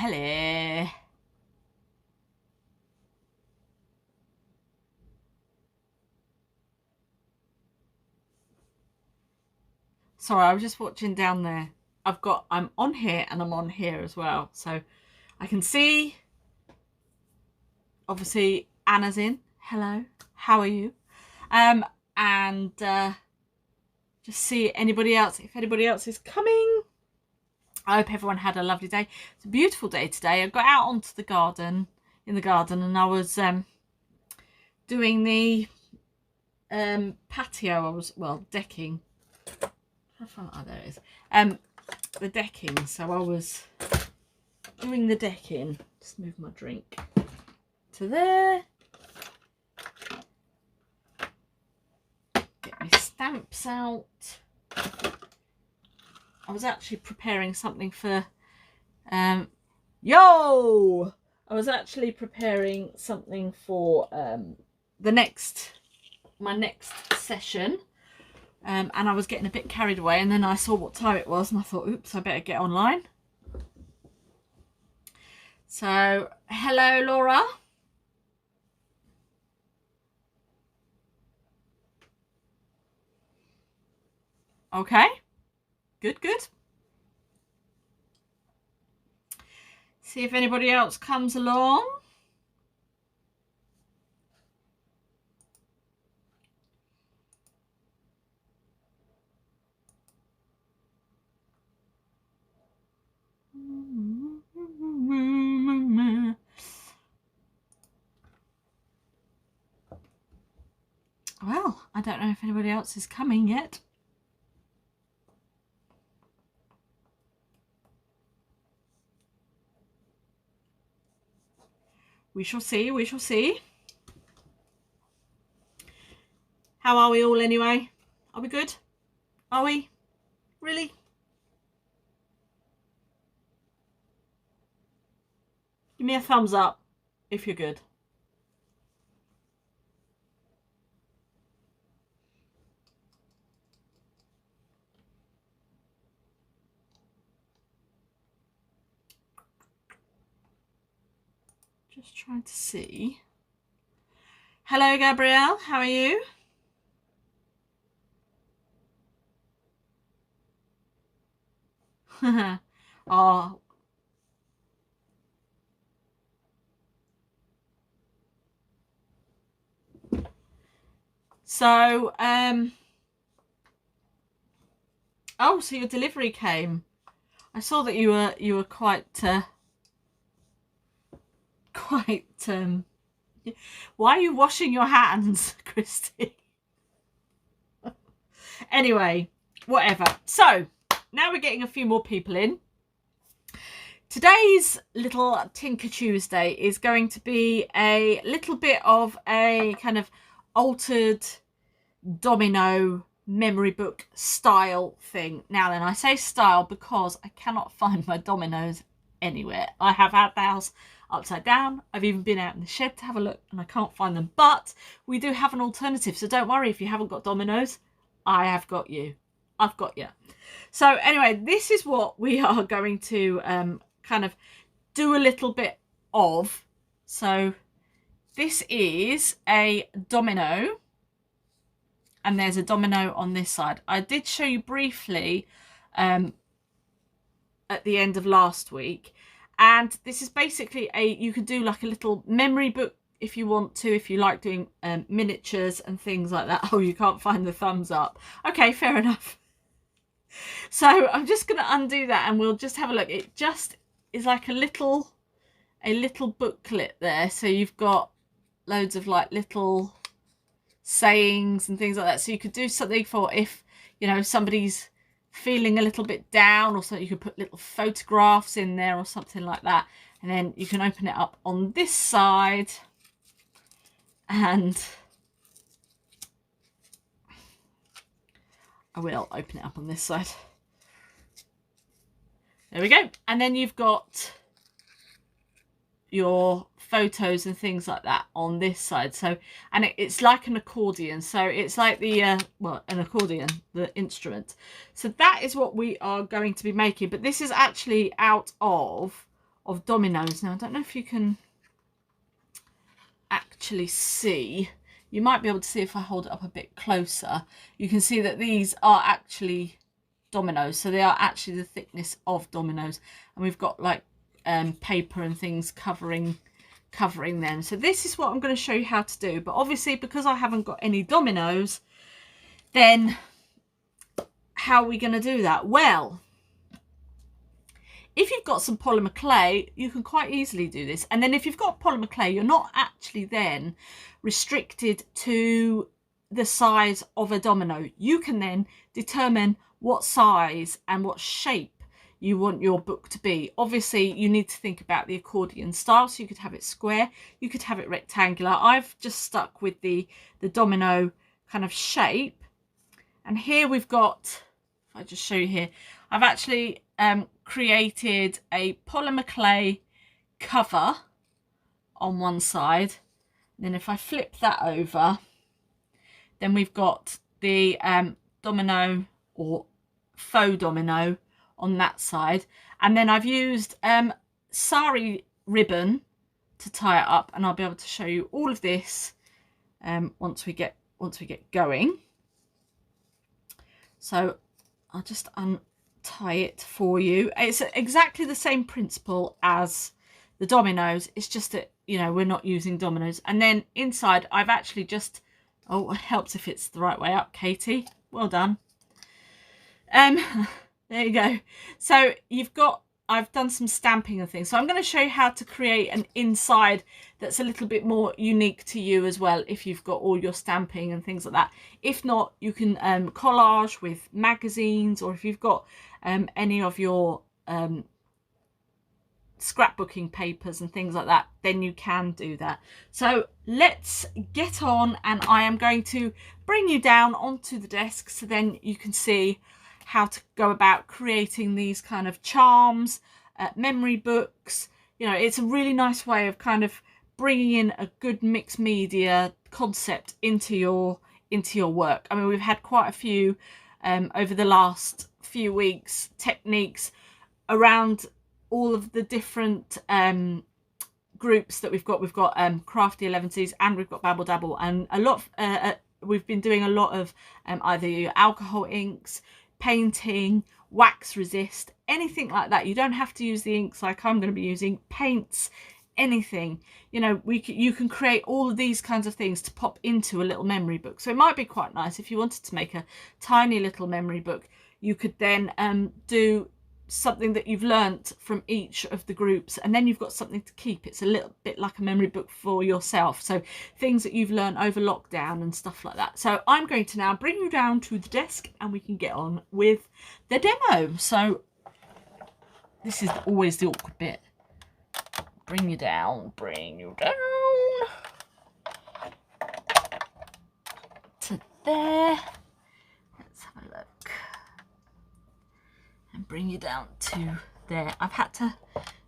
hello. Sorry, I was just watching down there. I'm on here and I'm on here as well. So I can see, obviously, Anna's in. Hello, how are you? And just see anybody else, if anybody else is coming. I hope everyone had a lovely day. It's a beautiful day today. I got out onto the garden, and I was doing the patio. Decking. How far? Oh, there it is. The decking. So I was doing the decking. Just move my drink to there. Get my stamps out. I was actually preparing something for I was actually preparing something for my next session, and I was getting a bit carried away, and then I saw what time it was and I thought, oops, I better get online. So hello, Laura. Okay, good. See if anybody else comes along. Well, I don't know if anybody else is coming yet. We shall see, we shall see. How are we all anyway? Are we good? Are we? Really? Give me a thumbs up if you're good. Just trying to see. Hello, Gabrielle. How are you? Oh. So, oh, so your delivery came. I saw that you were quite why are you washing your hands, Christy? Anyway, whatever. So now we're getting a few more people in. Today's little Tinker Tuesday is going to be a little bit of a kind of altered Domino memory book style thing. Now then, I say style because I cannot find my dominoes anywhere. I have had the house upside down. I've even been out in the shed to have a look and I can't find them, but we do have an alternative, so don't worry if you haven't got dominoes. I have got you. I've got you. So anyway, this is what we are going to kind of do a little bit of. So this is a domino, and there's a domino on this side. I did show you briefly at the end of last week, and this is basically you could do like a little memory book if you want to, if you like doing miniatures and things like that. Oh, you can't find the thumbs up. Okay, fair enough. So I'm just going to undo that and we'll just have a look. It just is like a little booklet there. So you've got loads of like little sayings and things like that. So you could do something for if, you know, somebody's feeling a little bit down or something. You could put little photographs in there or something like that. And then you can open it up on this side. And I will open it up on this side. There we go. And then you've got your photos and things like that on this side. So, and it's like an accordion. So it's like the, well, an accordion, the instrument. So that is what we are going to be making. But this is actually out of dominoes. Now I don't know if you can actually see. You might be able to see if I hold it up a bit closer. You can see that these are actually dominoes, so they are actually the thickness of dominoes, and we've got like paper and things covering them. So this is what I'm going to show you how to do, but obviously because I haven't got any dominoes, then how are we going to do that? Well, if you've got some polymer clay, you can quite easily do this. And then if you've got polymer clay, you're not actually then restricted to the size of a domino. You can then determine what size and what shape you want your book to be. Obviously, you need to think about the accordion style. So you could have it square, you could have it rectangular. I've just stuck with the domino kind of shape. And here we've got, if I just show you here, I've actually created a polymer clay cover on one side. Then if I flip that over, then we've got the domino or faux domino on that side. And then I've used sari ribbon to tie it up, and I'll be able to show you all of this once we get going. So I'll just untie it for you. It's exactly the same principle as the dominoes. It's just that, you know, we're not using dominoes. And then inside I've actually just, oh, it helps if it's the right way up, Katie. Well done. There you go. So I've done some stamping and things. So I'm going to show you how to create an inside that's a little bit more unique to you as well, if you've got all your stamping and things like that. If not, you can collage with magazines, or if you've got any of your scrapbooking papers and things like that, then you can do that. So let's get on, and I am going to bring you down onto the desk so then you can see how to go about creating these kind of charms, memory books. You know, it's a really nice way of kind of bringing in a good mixed media concept into your work. I mean, we've had quite a few over the last few weeks techniques around all of the different groups that we've got. We've got crafty elevenses, and we've got Babble Dabble, and a lot of, we've been doing a lot of either your alcohol inks, painting, wax resist, anything like that. You don't have to use the inks like I'm going to be using, paints, anything. You know, you can create all of these kinds of things to pop into a little memory book. So it might be quite nice if you wanted to make a tiny little memory book. You could then do something that you've learnt from each of the groups, and then you've got something to keep. It's a little bit like a memory book for yourself, so things that you've learned over lockdown and stuff like that. So I'm going to now bring you down to the desk and we can get on with the demo. So this is always the awkward bit. Bring you down to there. Let's have a look. And bring you down to there. I've had to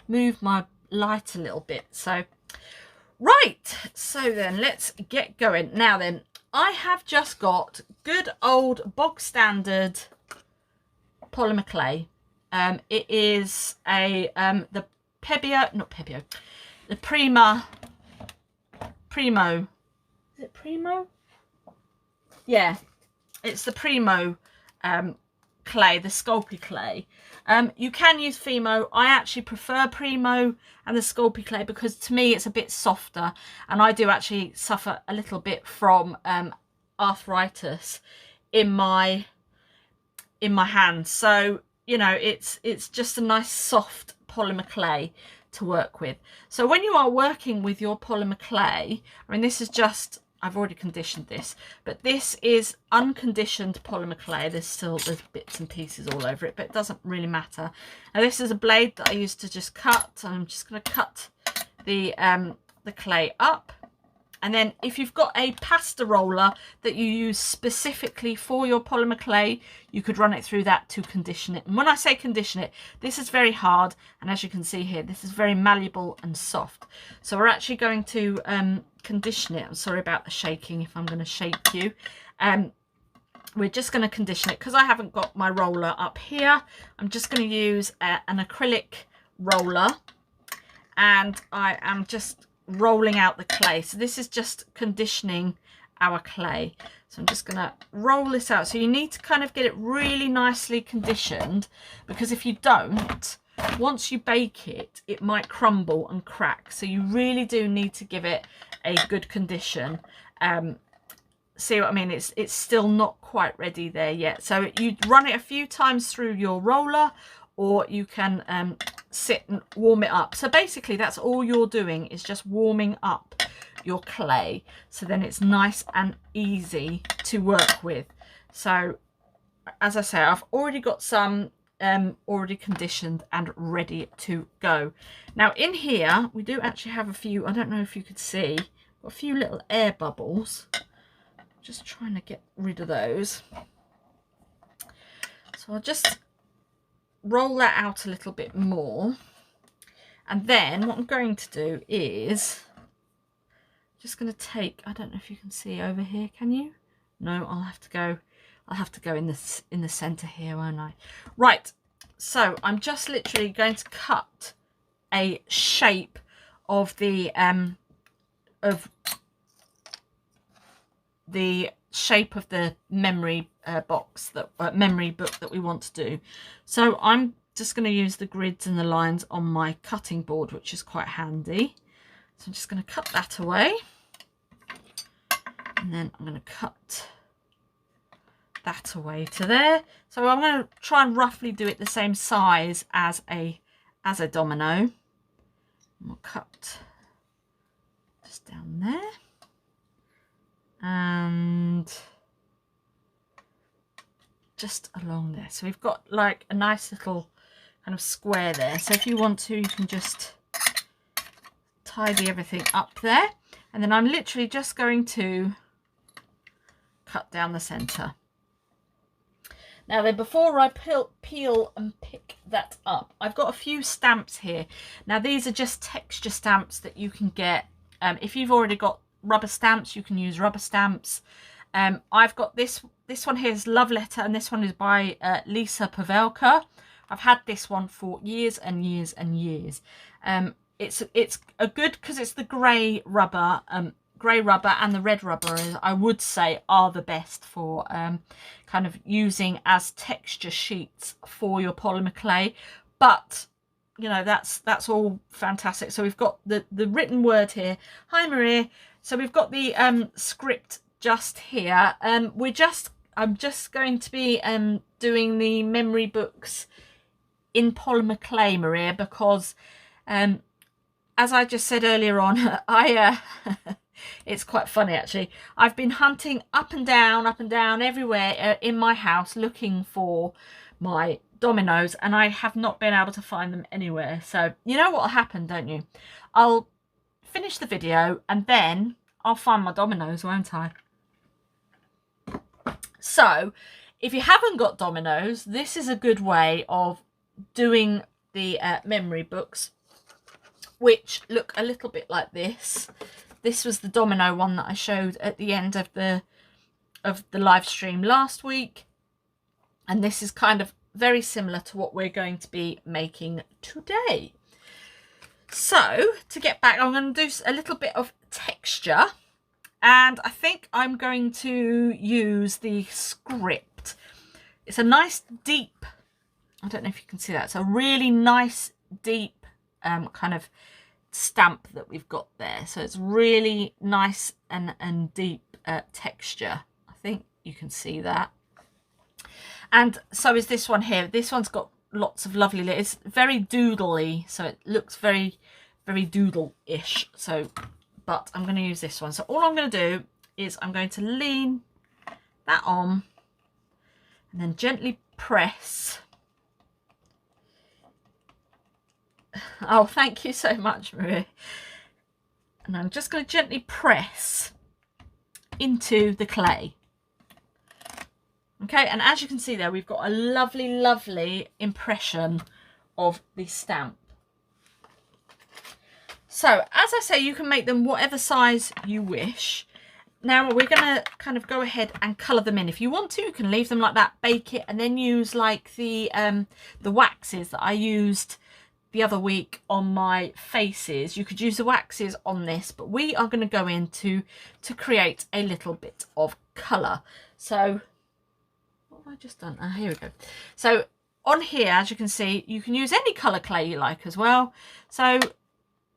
move my light a little bit. So, right. So then let's get going. Now then, I have just got good old bog standard polymer clay. It is a the Primo. Is it Primo? Yeah, it's the Primo clay, the Sculpey clay. You can use Fimo. I actually prefer Primo and the Sculpey clay because to me it's a bit softer, and I do actually suffer a little bit from arthritis in my hands. So, you know, it's just a nice soft polymer clay to work with. So when you are working with your polymer clay, I mean, this is just, I've already conditioned this, but this is unconditioned polymer clay. There's bits and pieces all over it, but it doesn't really matter. Now this is a blade that I used to just cut, and I'm just going to cut the clay up. And then if you've got a pasta roller that you use specifically for your polymer clay, you could run it through that to condition it. And when I say condition it, this is very hard, and as you can see here, this is very malleable and soft. So we're actually going to condition it. I'm sorry about the shaking if I'm going to shake you. We're just going to condition it because I haven't got my roller up here. I'm just going to use an acrylic roller, and I am just rolling out the clay. So this is just conditioning our clay. So I'm just going to roll this out. So you need to kind of get it really nicely conditioned, because if you don't, once you bake it, it might crumble and crack. So you really do need to give it a good condition. See what I mean? It's still not quite ready there yet. So you run it a few times through your roller, or you can sit and warm it up. So basically that's all you're doing, is just warming up your clay, so then it's nice and easy to work with. So as I say, I've already got some already conditioned and ready to go. Now in here we do actually have a few, I don't know if you could see, a few little air bubbles. Just trying to get rid of those. So I'll just roll that out a little bit more, and then what I'm going to do is just going to take, I don't know if you can see over here, can you? No, I'll have to go in the center here, won't I? Right, so I'm just literally going to cut a shape of the shape of the memory box, that memory book that we want to do. So I'm just going to use the grids and the lines on my cutting board, which is quite handy. So I'm just going to cut that away, and then I'm going to cut that away to there. So I'm going to try and roughly do it the same size as a domino. And we'll cut just down there, and just along there. So we've got like a nice little kind of square there. So if you want to, you can just tidy everything up there, and then I'm literally just going to cut down the center. Now then, before I peel and pick that up, I've got a few stamps here. Now these are just texture stamps that you can get. If you've already got rubber stamps, you can use rubber stamps. I've got this one here is Love Letter, and this one is by Lisa Pavelka. I've had this one for years and years and years. It's a good, because it's the grey rubber and the red rubber, I would say, are the best for kind of using as texture sheets for your polymer clay. But you know, that's all fantastic. So we've got the written word here. Hi Maria. So we've got the script just here. I'm just going to be doing the memory books in polymer clay, Maria, because as I just said earlier on, it's quite funny actually. I've been hunting up and down everywhere in my house looking for my dominoes, and I have not been able to find them anywhere. So you know what'll happen, don't you? I'll finish the video and then I'll find my dominoes, won't I? So if you haven't got dominoes, this is a good way of doing the memory books, which look a little bit like this. This was the domino one that I showed at the end of the live stream last week, and this is kind of very similar to what we're going to be making today. So to get back, I'm going to do a little bit of texture, and I think I'm going to use the script. It's a nice deep, I don't know if you can see that, it's a really nice deep kind of stamp that we've got there. So it's really nice and deep texture. I think you can see that. And so is this one here. This one's got lots of lovely, it's very doodly, so it looks very, very doodle-ish. So, but I'm going to use this one. So all I'm going to do is I'm going to lean that on and then gently press. Oh, thank you so much, Maria. And I'm just going to gently press into the clay. Okay, and as you can see there, we've got a lovely, lovely impression of the stamp. So, as I say, you can make them whatever size you wish. Now, we're going to kind of go ahead and colour them in. If you want to, you can leave them like that, bake it, and then use like the waxes that I used the other week on my faces, you could use the waxes on this, but we are going to go into to create a little bit of colour. So what have I just done? Here we go. So on here, as you can see, you can use any colour clay you like as well. So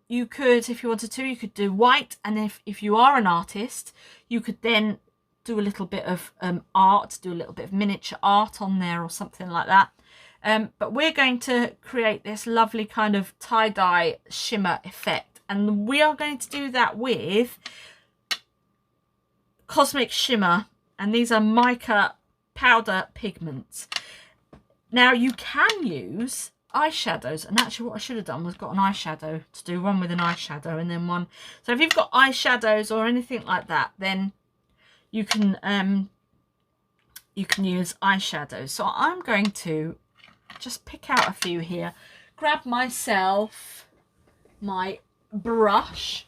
you could, if you wanted to, you could do white, and if you are an artist, you could then do a little bit of art, do a little bit of miniature art on there or something like that. But we're going to create this lovely kind of tie-dye shimmer effect, and we are going to do that with Cosmic Shimmer, and these are mica powder pigments. Now you can use eyeshadows, and actually what I should have done was got an eyeshadow to do, one with an eyeshadow and then one. So if you've got eyeshadows or anything like that, then you can use eyeshadows. So I'm going to just pick out a few here, grab myself my brush,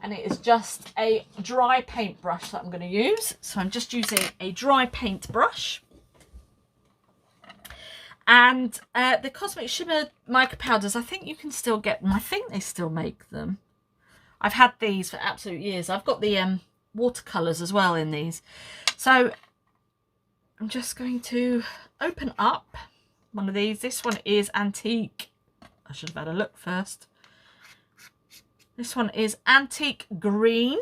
and it is just a dry paint brush that I'm going to use. So I'm just using a dry paint brush. And the Cosmic Shimmer mica powders, I think you can still get them. I think they still make them. I've had these for absolute years. I've got the watercolours as well in these. So I'm just going to open up one of these. This one is Antique. I should have had a look first. This one is Antique Green.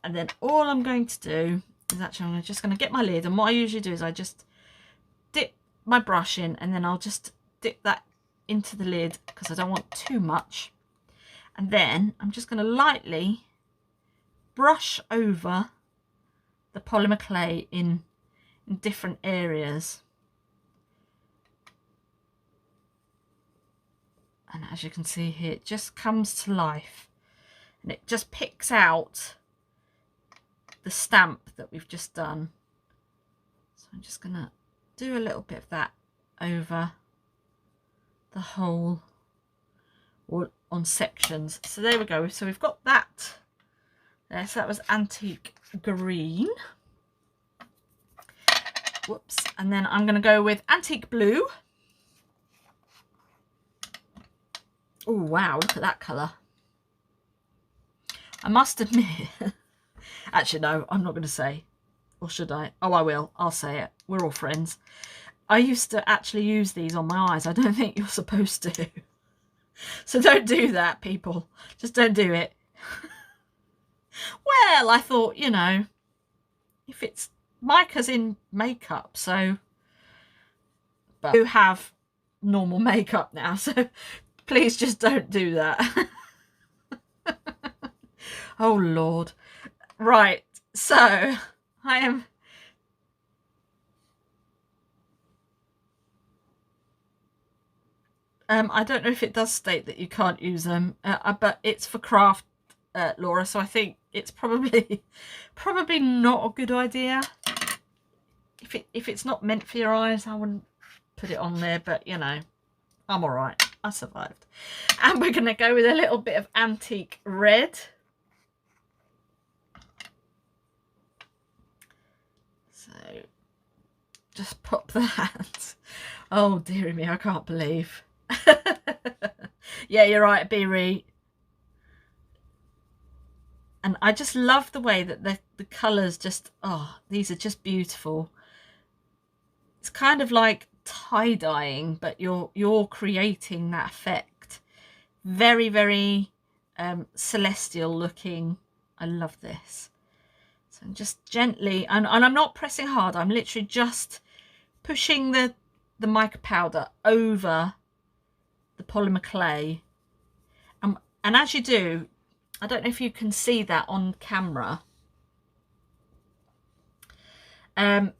And then all I'm going to do is actually, I'm just going to get my lid, and what I usually do is I just dip my brush in, and then I'll just dip that into the lid because I don't want too much. And then I'm just going to lightly brush over the polymer clay in different areas. And as you can see here, it just comes to life, and it just picks out the stamp that we've just done. So I'm just going to do a little bit of that over the whole, or on sections. So there we go. So we've got that there. So that was Antique Green. Whoops. And then I'm going to go with Antique Blue. Oh wow, look at that colour. I must admit actually no, I'm not going to say, or should I? Oh, I will. I'll say it. We're all friends. I used to actually use these on my eyes. I don't think you're supposed to. So don't do that, people. Just don't do it. Well, I thought, you know, if it's mica's in makeup, so, but you have normal makeup now, so please just don't do that. Oh Lord. Right, so I am I don't know if it does state that you can't use them, but it's for craft, Laura, so I think it's probably not a good idea. If it's not meant for your eyes, I wouldn't put it on there, but you know, I'm all right. I survived. And we're going to go with a little bit of Antique Red. So just pop that. Oh dearie me, I can't believe. Yeah, you're right, Beery. And I just love the way that the colours just, oh, these are just beautiful. It's kind of like tie-dyeing, but you're creating that effect. Very, very celestial looking. I love this. So I'm just gently, and I'm not pressing hard, I'm literally just pushing the mica powder over the polymer clay. And as you do, I don't know if you can see that on camera. I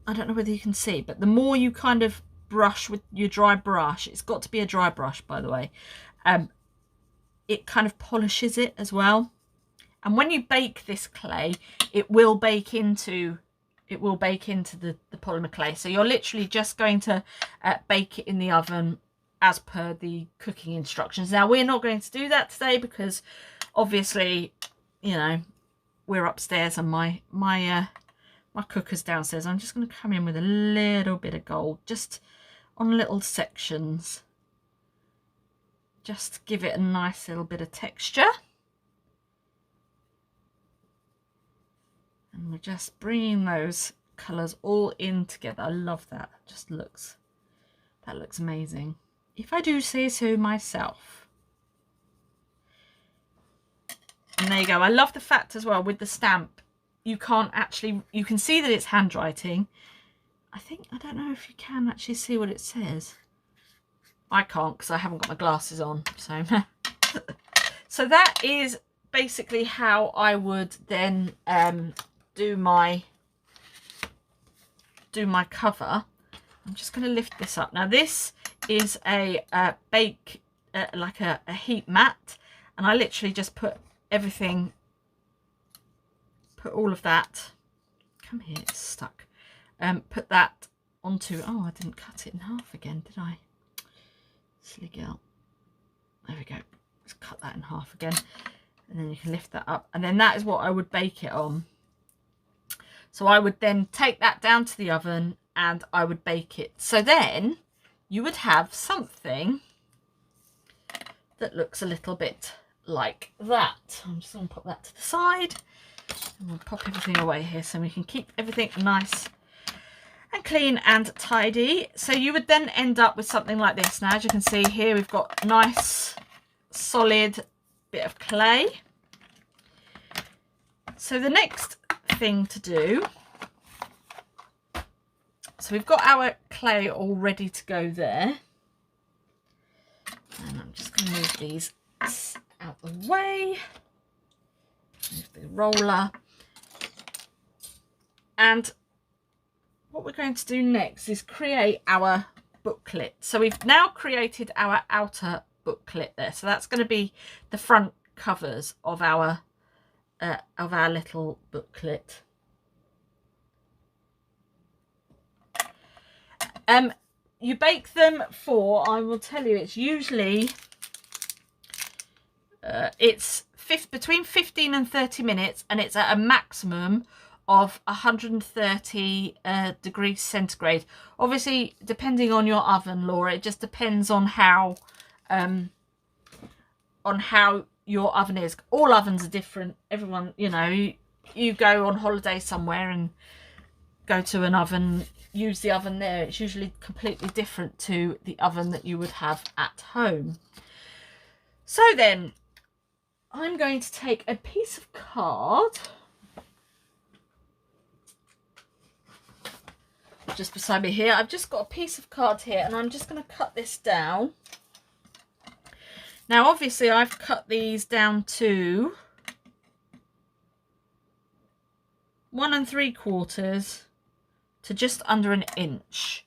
don't know whether you can see, but the more you kind of brush with your dry brush, it's got to be a dry brush, by the way, it kind of polishes it as well. And when you bake this clay, it will bake into the polymer clay. So you're literally just going to bake it in the oven as per the cooking instructions. Now, we're not going to do that today because obviously, you know, we're upstairs and my my cookers downstairs. I'm just going to come in with a little bit of gold, just on little sections. Just to give it a nice little bit of texture. And we're just bringing those colours all in together. I love that. It just looks, that looks amazing, if I do say so myself. And there you go. I love the fact as well with the stamp, you can't actually, you can see that it's handwriting. I don't know if you can actually see what it says. I can't because I haven't got my glasses on. So, so that is basically how I would then do my cover. I'm just going to lift this up. Now this is a bake, like a heat mat, and I literally just put everything, put all of that, come here, it's stuck, put that onto, oh, I didn't cut it in half again, did I? Silly girl. There we go. Let's cut that in half again, and then you can lift that up, and then that is what I would bake it on. So I would then take that down to the oven and I would bake it. So then you would have something that looks a little bit like that. I'm just going to pop that to the side, and we'll pop everything away here so we can keep everything nice and clean and tidy. So you would then end up with something like this. Now, as you can see here, we've got nice solid bit of clay. So the next thing to do, so we've got our clay all ready to go there, and I'm just going to move these out the way, move the roller, and what we're going to do next is create our booklet. So we've now created our outer booklet there, so that's going to be the front covers of our little booklet. You bake them for, I will tell you, it's usually it's between 15 and 30 minutes, and it's at a maximum of 130 degrees centigrade. Obviously, depending on your oven, Laura, it just depends on how your oven is. All ovens are different. Everyone, you know, you go on holiday somewhere and go to an oven, use the oven there, it's usually completely different to the oven that you would have at home. So then I'm going to take a piece of card just beside me here. I've just got a piece of card here, and I'm just going to cut this down. Now obviously I've cut these down to 1 3/4 to just under an inch.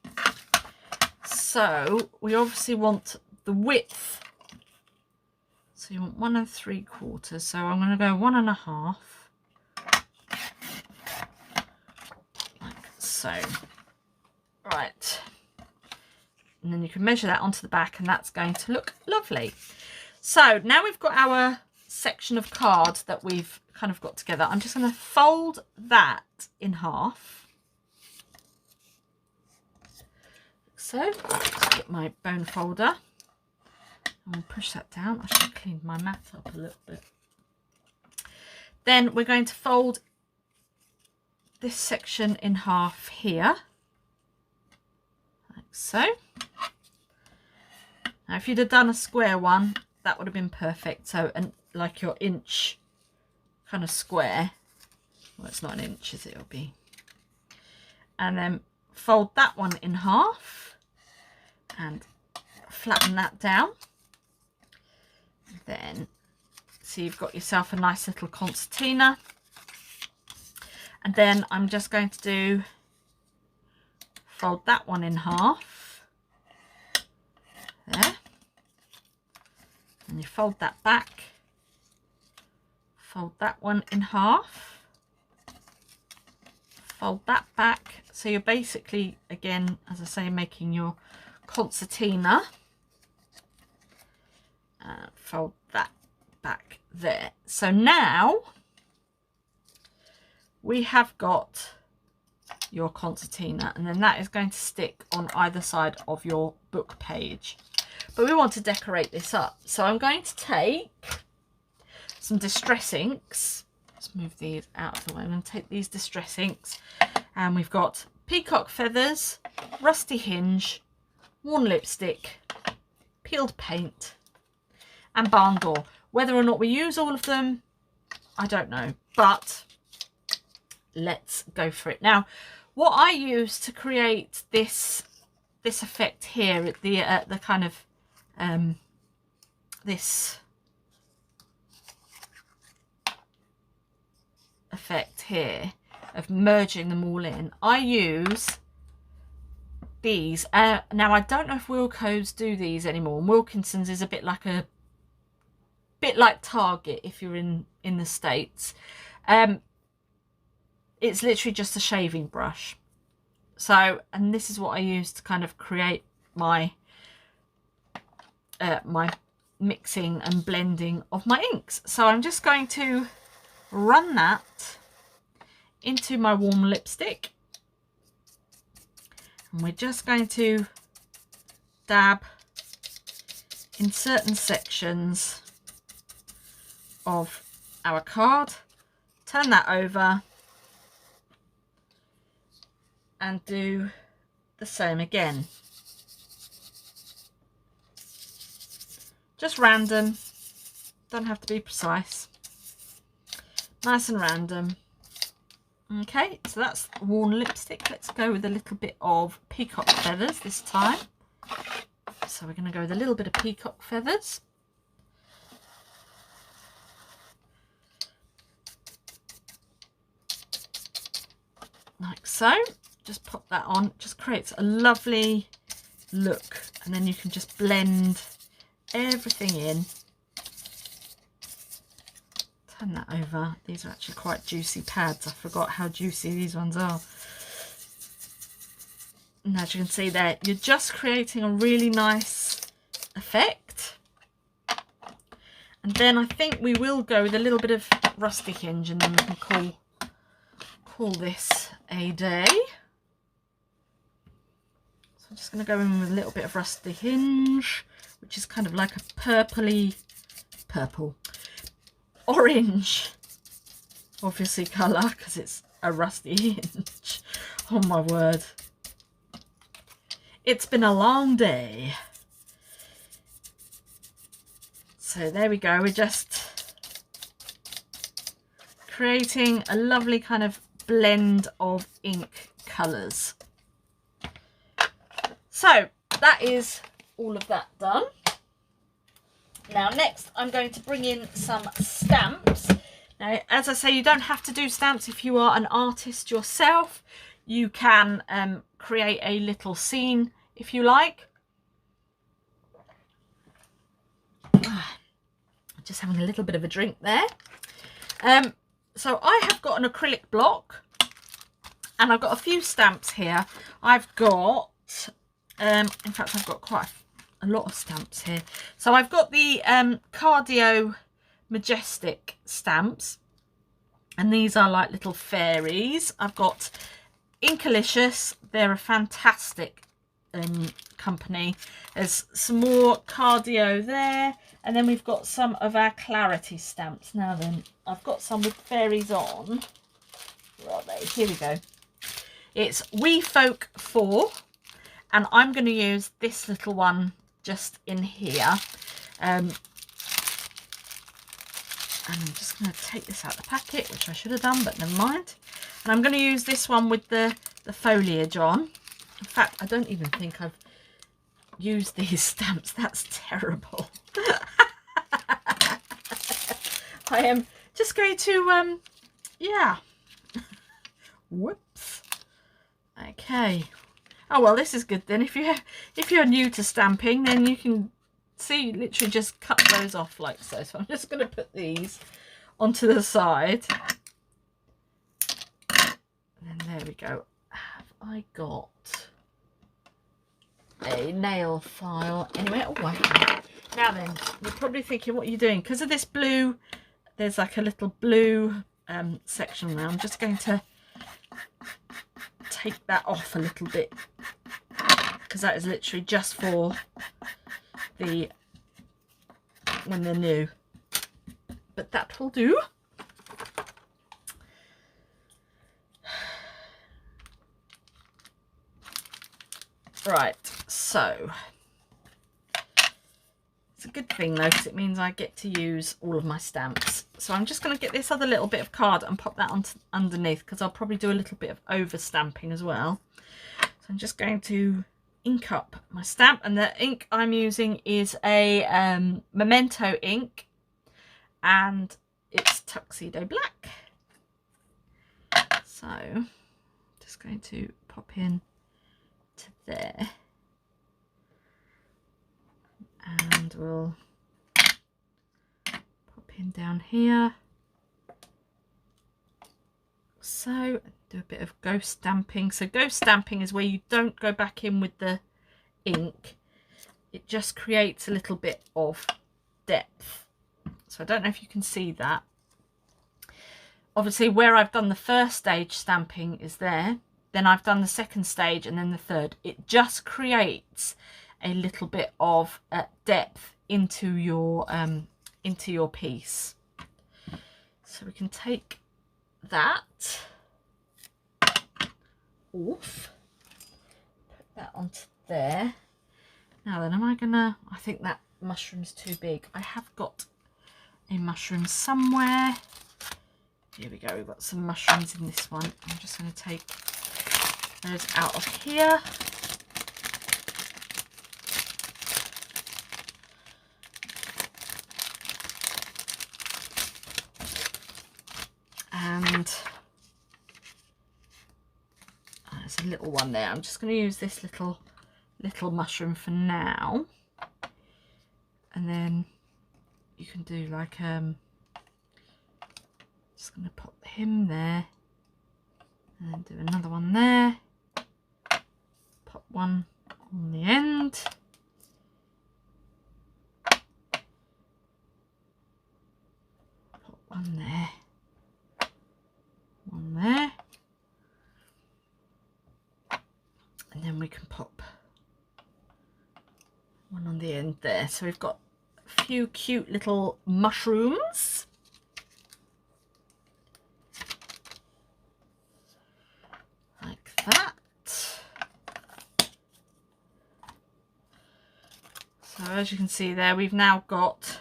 So we obviously want the width. So you want 1 3/4. So I'm going to go 1 1/2. Like so. Right. And then you can measure that onto the back, and that's going to look lovely. So now we've got our section of card that we've kind of got together. I'm just going to fold that in half. So let's get my bone folder and we'll push that down. I should have cleaned my mat up a little bit. Then we're going to fold this section in half here, like so. Now if you'd have done a square one, that would have been perfect. So, and like your inch kind of square. Well, it's not an inch, is it? It'll be. And then fold that one in half and flatten that down. Then, so you've got yourself a nice little concertina. And then I'm just going to do, fold that one in half. There. And you fold that back. Fold that one in half. Fold that back. So you're basically, again, as I say, making your concertina. Fold that back there. So now we have got your concertina, and then that is going to stick on either side of your book page. But we want to decorate this up, so I'm going to take some distress inks. Let's move these out of the way. I'm going to take these distress inks, and we've got Peacock Feathers, Rusty Hinge, Worn Lipstick, Peeled Paint, and Barn Door. Whether or not we use all of them, I don't know, but let's go for it. Now, what I use to create this effect here, the kind of this effect here of merging them all in, I use these. Now, I don't know if Wilko's do these anymore. Wilkinson's is a bit like Target if you're in the States. It's literally just a shaving brush. So, and this is what I use to kind of create my my mixing and blending of my inks. So I'm just going to run that into my warm lipstick, and we're just going to dab in certain sections of our card, turn that over and do the same again. Just random, don't have to be precise, nice and random. Okay, so that's worn lipstick. Let's go with a little bit of Peacock Feathers this time. So we're going to go with a little bit of Peacock Feathers. Like so. Just pop that on. It just creates a lovely look, and then you can just blend everything in. Turn that over. These are actually quite juicy pads. I forgot how juicy these ones are. And as you can see there, you're just creating a really nice effect. And then I think we will go with a little bit of Rusty Hinge, and then we can call this a day. So I'm just going to go in with a little bit of Rusty Hinge, which is kind of like a orange, obviously, colour, because it's a Rusty Hinge. Oh my word. It's been a long day. So there we go. We're just creating a lovely kind of blend of ink colours. So that is all of that done. Now next I'm going to bring in some stamps. Now, as I say, you don't have to do stamps if you are an artist yourself. You can create a little scene if you like. Just having a little bit of a drink there. So I have got an acrylic block, and I've got a few stamps here. I've got, in fact, I've got quite a lot of stamps here. So I've got the Cardio Majestic stamps, and these are like little fairies. I've got Inkalicious. They're a fantastic company. There's some more Cardio there, and then we've got some of our Clarity stamps. Now then, I've got some with fairies on. Where are they? Here we go. It's We Folk 4, and I'm going to use this little one just in here. And I'm just going to take this out of the packet, which I should have done, but never mind. And I'm going to use this one with the foliage on. In fact, I don't even think I've used these stamps. That's terrible. I am just going to, yeah. Whoops. Okay. Oh, well, this is good then. If you're new to stamping, then you can see, literally just cut those off like so. So I'm just going to put these onto the side. And then there we go. Have I got a nail file? Anyway, oh, I have. Now then, you're probably thinking, what are you doing? Because of this blue, there's like a little blue section now. I'm just going to take that off a little bit, because that is literally just for the when they're new, but that will do. Right, so it's a good thing though, because it means I get to use all of my stamps. So I'm just going to get this other little bit of card and pop that on underneath, because I'll probably do a little bit of over stamping as well. So I'm just going to ink up my stamp, and the ink I'm using is a Memento ink, and it's Tuxedo Black. So just going to pop in to there, and we'll pop in down here. So do a bit of ghost stamping. So ghost stamping is where you don't go back in with the ink, it just creates a little bit of depth. So I don't know if you can see that. Obviously where I've done the first stage stamping is there, then I've done the second stage and then the third. It just creates a little bit of depth into your piece. So we can take that off, put that onto there. Now then, am I gonna, I think that mushroom's too big. I have got a mushroom somewhere. Here we go, we've got some mushrooms in this one. I'm just going to take those out of here. And there's a little one there. I'm just going to use this little mushroom for now. And then you can do like just going to pop him there, and then do another one there, pop one on the end, pop one there, one there, and then we can pop one on the end there. So we've got a few cute little mushrooms. That. So as you can see there, we've now got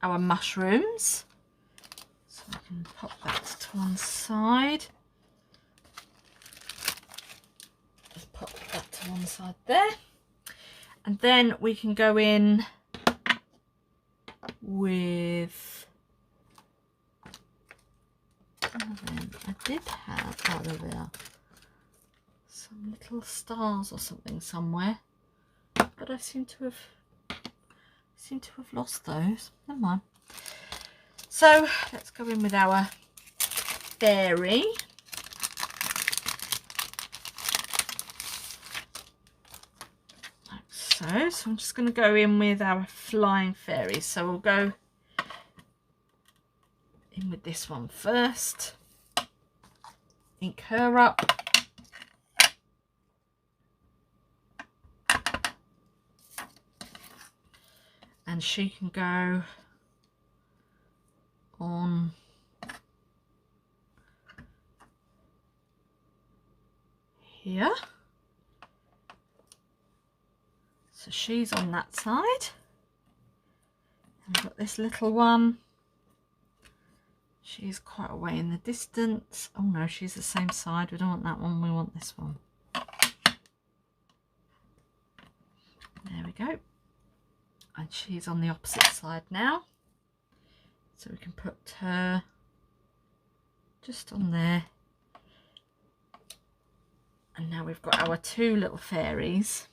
our mushrooms. So I can pop that to one side. Just pop that to one side there. And then we can go in with, I did have, oh there we are, some little stars or something somewhere, but I seem to have lost those. Never mind. So let's go in with our fairy. Like so. So I'm just going to go in with our flying fairy. So we'll go in with this one first. Ink her up. And she can go on here. So she's on that side. And we've got this little one. She's quite a way in the distance. Oh no, she's the same side. We don't want that one, we want this one. There we go. And she's on the opposite side now. So we can put her just on there. And now we've got our two little fairies.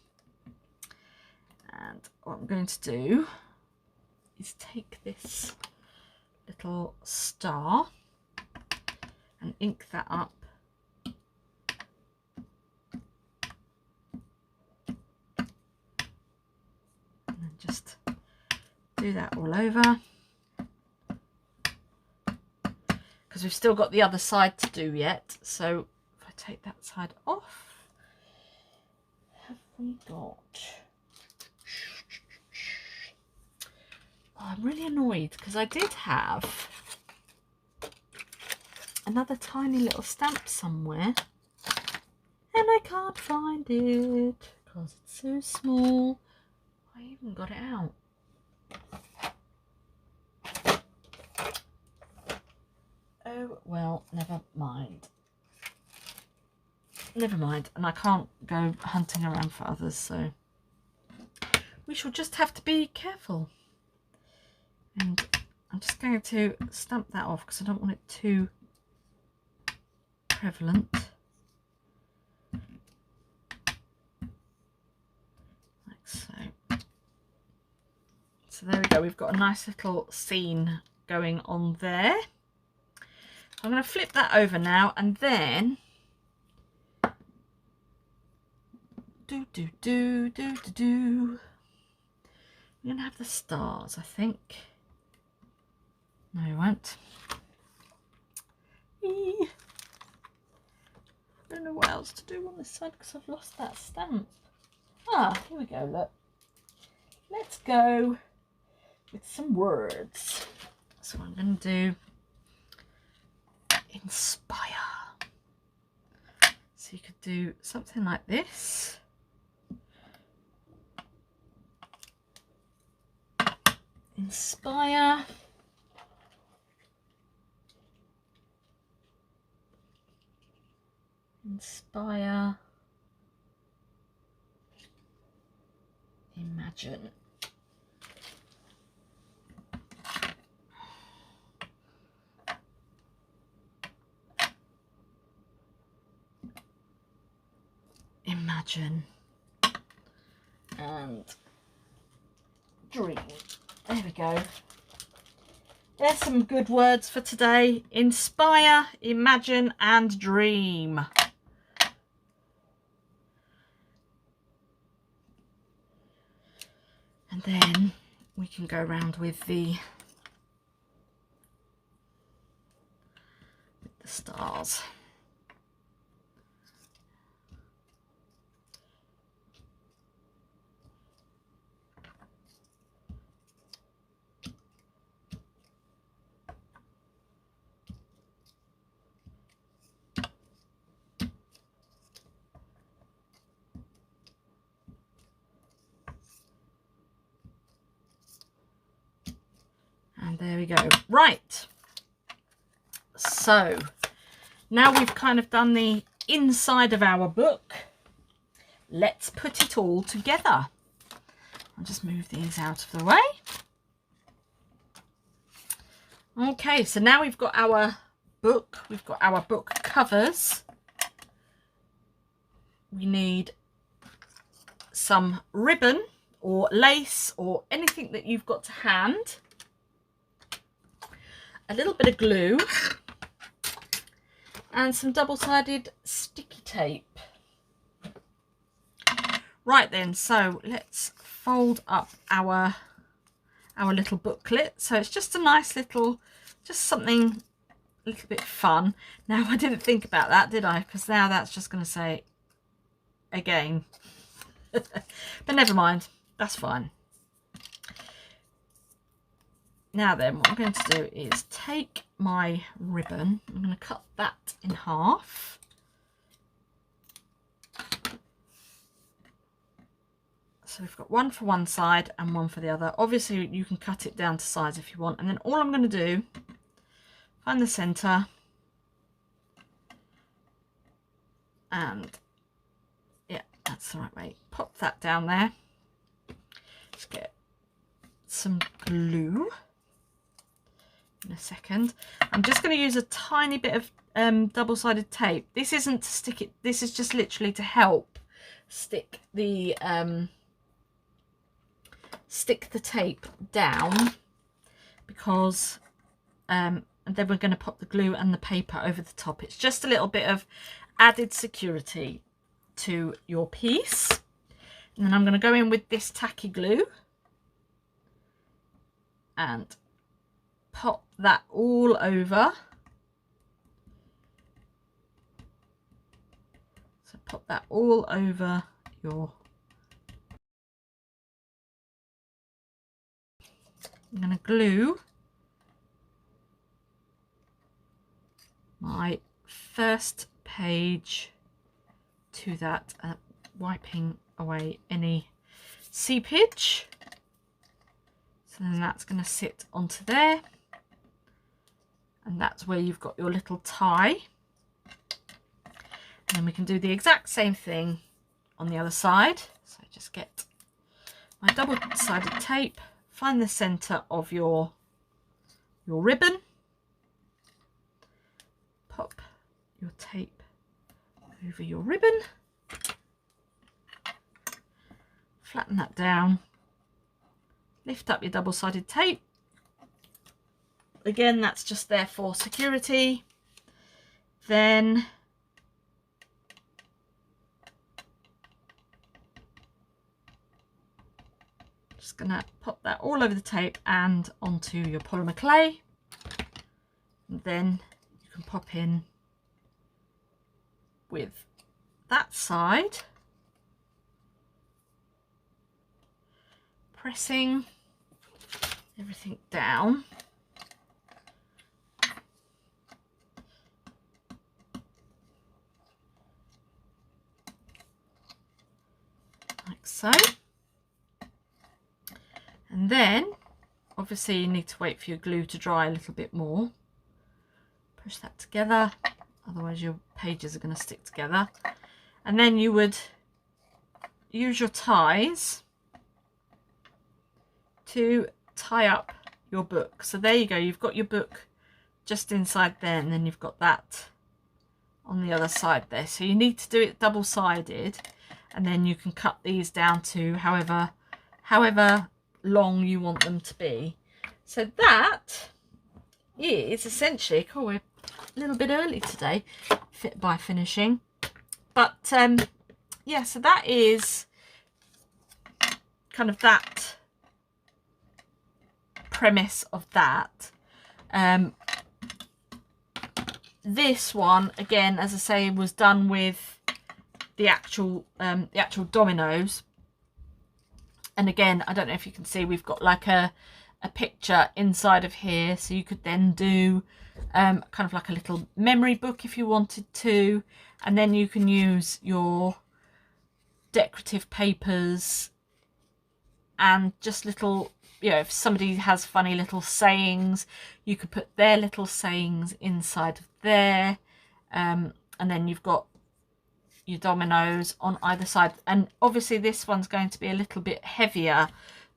And what I'm going to do is take this little star and ink that up. Just do that all over, because we've still got the other side to do yet. So take that side off. Have we got... Oh, I'm really annoyed because I did have another tiny little stamp somewhere and I can't find it because it's so small. I even got it out. Oh well, never mind. Never mind, and I can't go hunting around for others, so we shall just have to be careful. And I'm just going to stamp that off because I don't want it too prevalent. Like so. So there we go, we've got a nice little scene going on there. I'm going to flip that over now, and then we're going to have the stars, I think. No, we won't. I don't know what else to do on this side because I've lost that stamp. Ah, here we go, look. Let's go with some words. So I'm going to do inspire. So you could do something like this. Inspire. Inspire. Imagine. Imagine. And dream. There we go. There's some good words for today. Inspire, imagine, and dream. And then we can go around with the stars. And there we go. Right. So now we've kind of done the inside of our book. Let's put it all together. I'll just move these out of the way. Okay, so now we've got our book. We've got our book covers. We need some ribbon or lace or anything that you've got to hand. A little bit of glue and some double-sided sticky tape. Right then, so let's fold up our little booklet. So it's just a nice little, just something a little bit fun. Now I didn't think about that, did I? Because now that's just going to say again. But never mind, that's fine. Now then, what I'm going to do is take my ribbon. I'm going to cut that in half. So we've got one for one side and one for the other. Obviously, you can cut it down to size if you want. And then all I'm going to do, find the centre. And yeah, that's the right way. Pop that down there. Let's get some glue. In a second, I'm just going to use a tiny bit of double-sided tape. This isn't to stick it, this is just literally to help stick the tape down, because and then we're going to pop the glue and the paper over the top. It's just a little bit of added security to your piece. And then I'm going to go in with this tacky glue and pop that all over. pop that all over your... I'm going to glue my first page to that, wiping away any seepage. So then that's going to sit onto there, and that's where you've got your little tie. And then we can do the exact same thing on the other side. So just get my double-sided tape, find the center of your ribbon, pop your tape over your ribbon, flatten that down, lift up your double-sided tape. Again, that's just there for security. Then just gonna pop that all over the tape and onto your polymer clay. And then you can pop in with that side, pressing everything down. Like so. And then obviously you need to wait for your glue to dry a little bit more. Push that together, otherwise your pages are going to stick together. And then you would use your ties to tie up your book. So there you go, you've got your book just inside there, and then you've got that on the other side there. So you need to do it double-sided, and then you can cut these down to however long you want them to be. So that is essentially, oh, we're a little bit early today by finishing, but yeah, so that is kind of that premise of that. This one, again, as I say, was done with the actual dominoes. And again, I don't know if you can see, we've got like a picture inside of here, so you could then do kind of like a little memory book if you wanted to, and then you can use your decorative papers and just little, you know, if somebody has funny little sayings, you could put their little sayings inside of there, and then you've got your dominoes on either side. And obviously this one's going to be a little bit heavier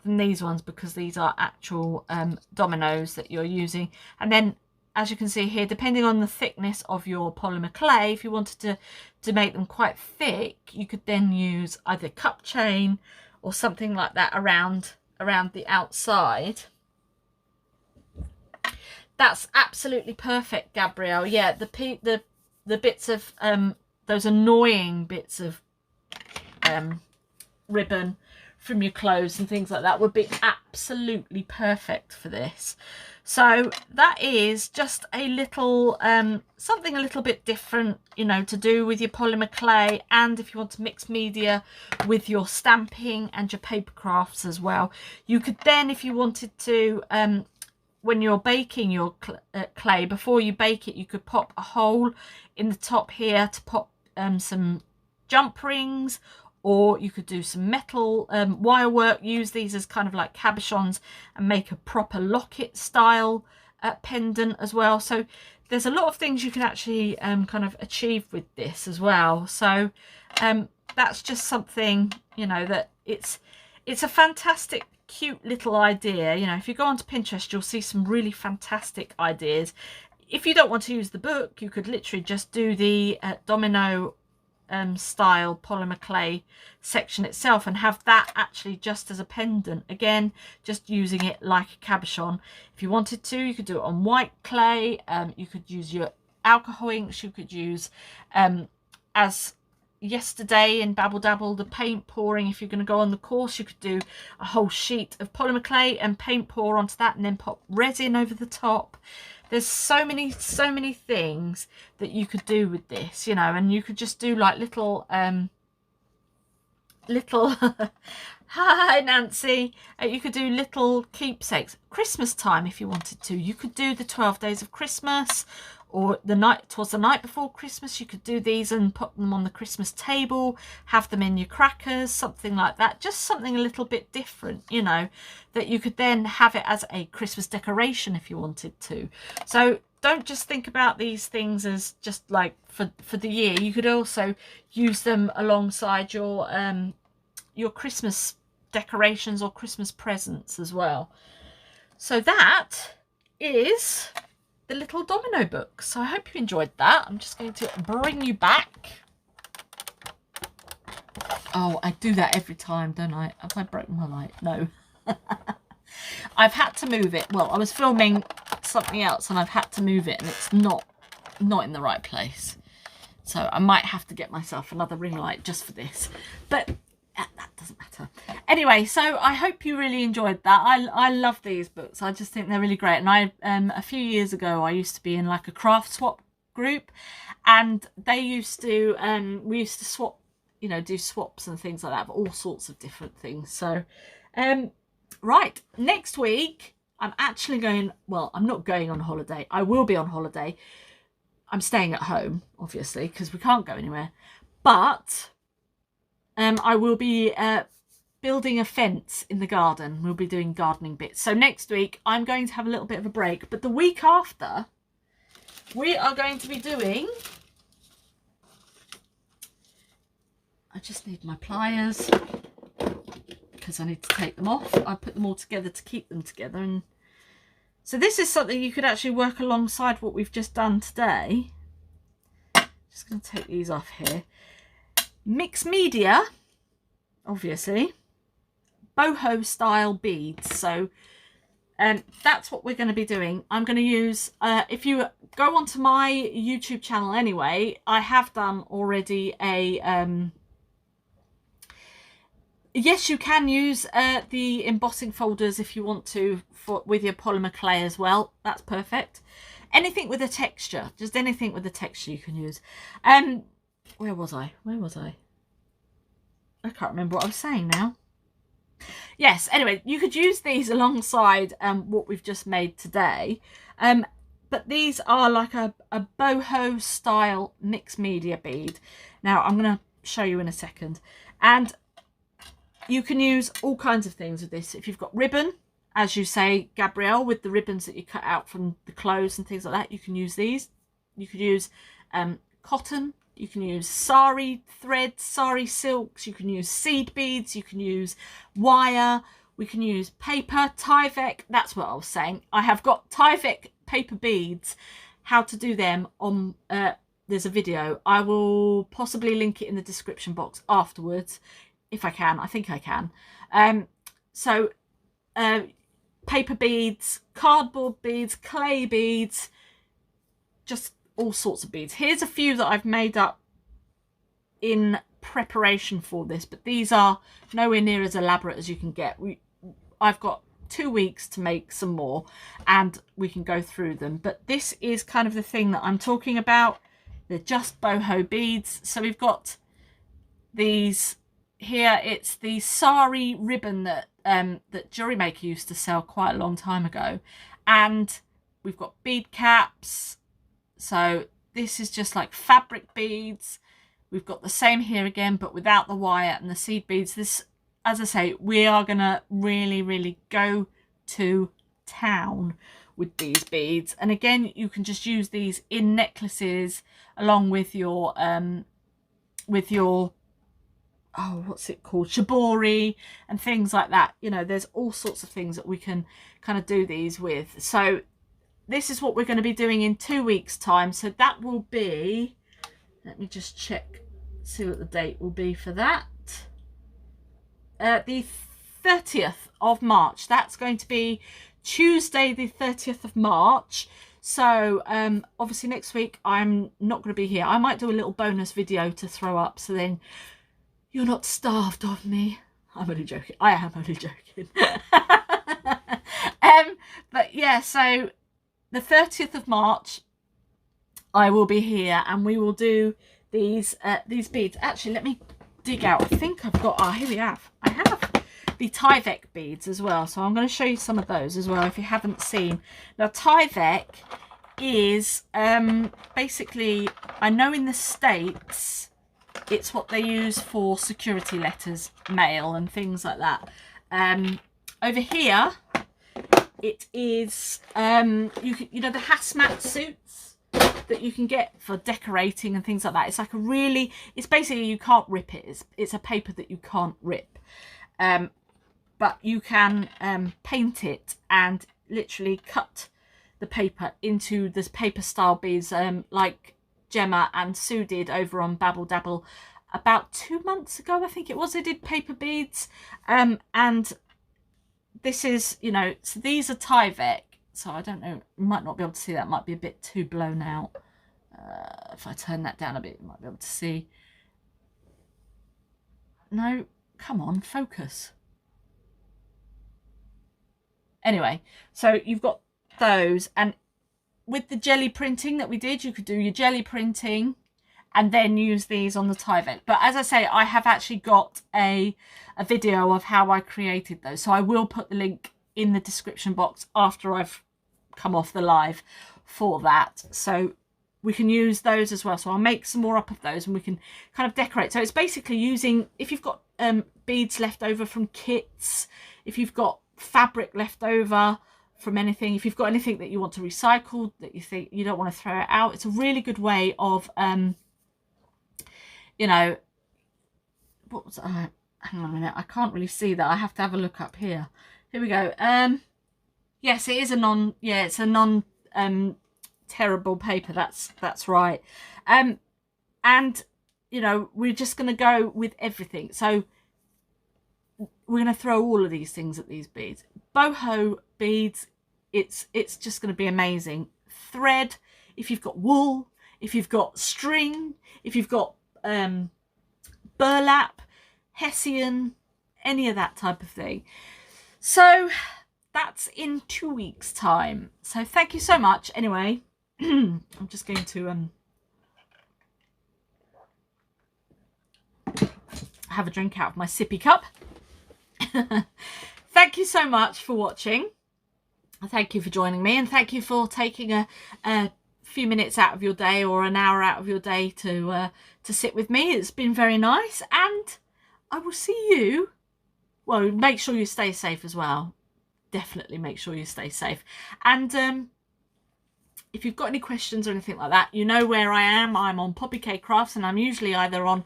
than these ones because these are actual dominoes that you're using. And then, as you can see here, depending on the thickness of your polymer clay, if you wanted to make them quite thick, you could then use either cup chain or something like that around the outside. That's absolutely perfect, Gabrielle. Yeah, the bits of those annoying bits of ribbon from your clothes and things like that would be absolutely perfect for this. So that is just a little something a little bit different, you know, to do with your polymer clay, and if you want to mix media with your stamping and your paper crafts as well. You could then, if you wanted to, when you're baking your clay, before you bake it, you could pop a hole in the top here to pop some jump rings, or you could do some metal wire work, use these as kind of like cabochons and make a proper locket style pendant as well. So there's a lot of things you can actually kind of achieve with this as well. So that's just something, you know, that it's a fantastic, cute little idea. You know, if you go onto Pinterest, you'll see some really fantastic ideas. If you don't want to use the book, you could literally just do the domino style polymer clay section itself and have that actually just as a pendant, again just using it like a cabochon. If you wanted to, you could do it on white clay, you could use your alcohol inks, you could use as yesterday in Babble Dabble, the paint pouring. If you're going to go on the course, you could do a whole sheet of polymer clay and paint pour onto that, and then pop resin over the top. There's so many things that you could do with this, you know, and you could just do like little hi Nancy, you could do little keepsakes. Christmas time, if you wanted to, you could do the 12 days of Christmas, or the night before Christmas. You could do these and put them on the Christmas table, have them in your crackers, something like that. Just something a little bit different, you know, that you could then have it as a Christmas decoration if you wanted to. So don't just think about these things as just like for the year. You could also use them alongside your Christmas decorations or Christmas presents as well. So that is the little domino book. So I hope you enjoyed that. I'm just going to bring you back. Oh, I do that every time, don't I? Have I broken my light? No. I've had to move it. Well, I was filming something else and I've had to move it, and it's not in the right place. So I might have to get myself another ring light just for this. But that doesn't matter. Anyway, so I hope you really enjoyed that. I love these books. I just think they're really great. And I a few years ago, I used to be in like a craft swap group, and they used to we used to swap, you know, do swaps and things like that for all sorts of different things. So right, next week I'm actually going, well, I'm not going on holiday. I will be on holiday. I'm staying at home, obviously, because we can't go anywhere. But I will be building a fence in the garden. We'll be doing gardening bits. So next week I'm going to have a little bit of a break. But the week after, we are going to be doing... I just need my pliers because I need to take them off. I put them all together to keep them together. And so this is something you could actually work alongside what we've just done today. Just going to take these off here. Mixed media, obviously, boho style beads. So that's what we're going to be doing. I'm going to use, if you go onto my YouTube channel anyway, I have done already a, yes, you can use the embossing folders if you want to with your polymer clay as well. That's perfect. Anything with a texture, just anything with a texture you can use. Where was I? I can't remember what I was saying now. Yes, anyway, you could use these alongside what we've just made today. But these are like a boho style mixed media bead. Now, I'm going to show you in a second. And you can use all kinds of things with this. If you've got ribbon, as you say, Gabrielle, with the ribbons that you cut out from the clothes and things like that, you can use these. You could use cotton. You can use sari threads, sari silks. You can use seed beads. You can use wire. We can use paper, Tyvek. That's what I was saying. I have got Tyvek paper beads. How to do them on... there's a video. I will possibly link it in the description box afterwards, if I can. I think I can. Paper beads, cardboard beads, clay beads, just all sorts of beads. Here's a few that I've made up in preparation for this, but these are nowhere near as elaborate as you can get. I've got 2 weeks to make some more and we can go through them, but this is kind of the thing that I'm talking about. They're just boho beads. So we've got these here. It's the sari ribbon that that Jewelry Maker used to sell quite a long time ago, and we've got bead caps. So this is just like fabric beads. We've got the same here again, but without the wire and the seed beads. This, as I say, we are gonna really go to town with these beads. And again, you can just use these in necklaces along with your oh, what's it called, shibori and things like that. You know, there's all sorts of things that we can kind of do these with. So this is what we're going to be doing in 2 weeks time. So that will be, let me just check, see what the date will be for that. The 30th of March. That's going to be Tuesday the 30th of March. So obviously next week I'm not going to be here. I might do a little bonus video to throw up, so then you're not starved of me. I'm only joking. I am only joking. But yeah, so the 30th of March I will be here, and we will do these beads. Actually, let me dig out. I think I've got, here we have. I have the Tyvek beads as well. So I'm going to show you some of those as well if you haven't seen. Now, Tyvek is basically, I know in the States, it's what they use for security letters, mail and things like that. Over here, it is, you know, the hazmat suits that you can get for decorating and things like that. It's like a really, it's basically, you can't rip it. It's a paper that you can't rip. But you can paint it and literally cut the paper into this paper style beads, like Gemma and Sue did over on Babble Dabble about 2 months ago, I think it was. They did paper beads, and this is, you know, so these are Tyvek. So I don't know, you might not be able to see that. Might be a bit too blown out. If I turn that down a bit, you might be able to see. No, come on, focus. Anyway, so you've got those, and with the jelly printing that we did, you could do your jelly printing and then use these on the Tyvek. But as I say, I have actually got a video of how I created those, so I will put the link in the description box after I've come off the live for that, so we can use those as well. So I'll make some more up of those and we can kind of decorate. So it's basically using, if you've got beads left over from kits, if you've got fabric left over from anything, if you've got anything that you want to recycle that you think you don't want to throw it out, it's a really good way of you know, what was hang on a minute, I can't really see that. I have to have a look up here. Here we go. Yes, it is a non, yeah, it's a non terrible paper, that's right. And you know, we're just going to go with everything. So we're going to throw all of these things at these beads. Boho beads, it's just going to be amazing. Thread, if you've got wool, if you've got string, if you've got burlap, hessian, any of that type of thing. So that's in 2 weeks time. So thank you so much. Anyway, I'm just going to have a drink out of my sippy cup. Thank you so much for watching. Thank you for joining me, and thank you for taking a few minutes out of your day or an hour out of your day to sit with me. It's been very nice, and I will see you. Well, make sure you stay safe as well. Definitely make sure you stay safe. And if you've got any questions or anything like that, you know where I am. I'm on Poppy K Crafts, and I'm usually either on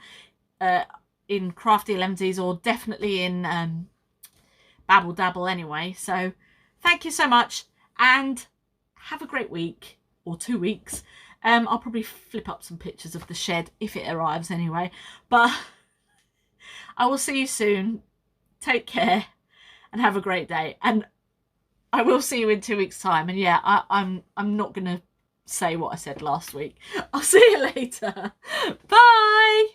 in Crafty Elevenses or definitely in Babble Dabble anyway. So thank you so much, and have a great week or 2 weeks. I'll probably flip up some pictures of the shed if it arrives anyway, but I will see you soon. Take care and have a great day, and I will see you in 2 weeks time. And yeah, I'm not gonna say what I said last week. I'll see you later. Bye.